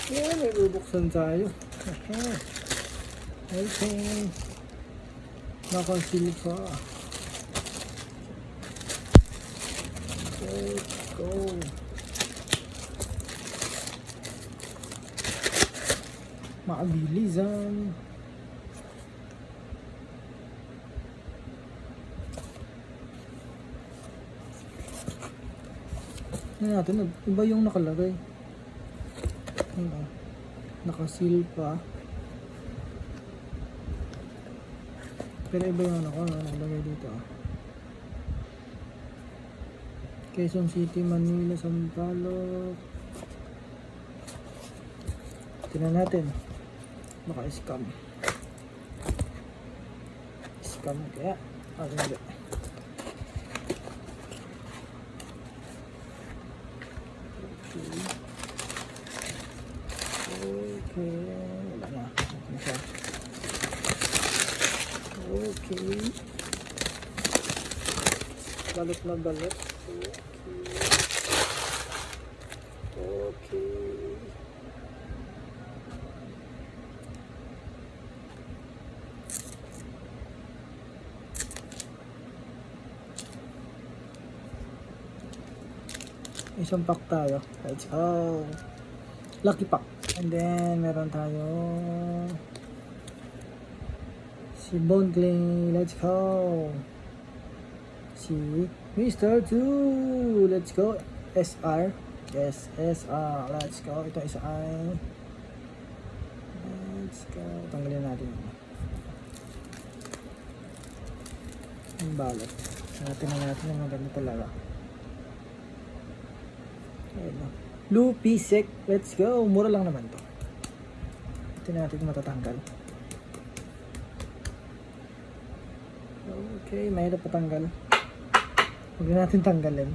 Yan, may bubuksan tayo. Okay. Nakasilip pa. Let's go. Maabilisan. Ano natin, iba yung nakalagay. Ano, nakasil pa. Pero iba yung nakalagay dito. Quezon City, Manila, Sampaloc. Tingnan natin. Baka scam. Scam kaya. Hindi. Okay. Wala na. Okay. Balot na balot. Okay. Isang pack tayo. Let's go. Lucky pack. And then, meron tayo si Bone Clay. Let's go. Si Mr. 2. Let's go. SR. Yes, SR. Let's go. Ito isa ay let's go. Tanggalin natin yung balot. Natin yung maganda talaga. Ayan. Lupi Sec. Let's go. Mura lang naman to. Ito natin matatanggal. Okay, mahirap patanggal. Huwag natin tanggalin.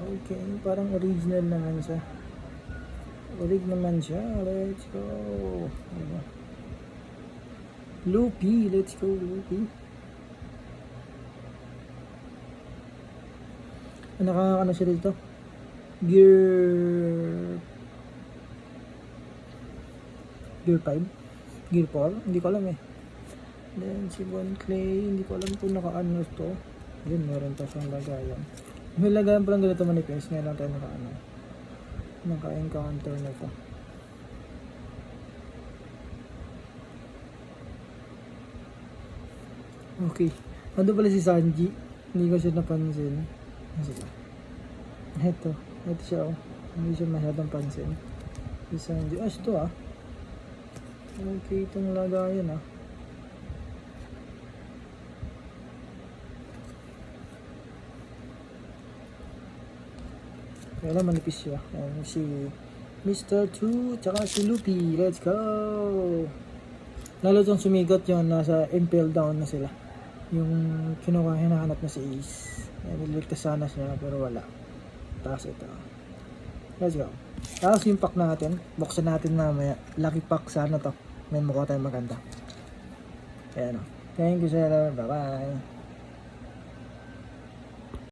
Okay, parang original naman siya. Let's go. Lupi. Let's go, Lupi. Ano siya dito? Gear 5? Gear 4? Hindi ko alam eh. Then si Bone Clay, hindi ko alam kung naka-ano to. Yun, meron pa siyang lagayan. May lagayan pa lang ganito manipis. Ngayon lang tayo naka-encounter na to. Okay. Ando pala si Sanji. Hindi ko siya napansin. Ito siya oh. Hindi siya masyadong pansin. Si Sanji. Ito ah. Okay, itong lagayan ah. Kaya lang manipis siya. Ayan, si Mr. 2 tsaka si Lupi. Let's go! Lalo itong sumigot yun. Nasa impale down na sila. Yung hinahanap na si Ace. Niligtas sana siya pero wala. Tapos ito. Let's go. Tapos yung pack natin. Buksan natin mamaya. Lucky pack sana to. May mukha tayong maganda. Ayan o. Thank you sir. Bye bye.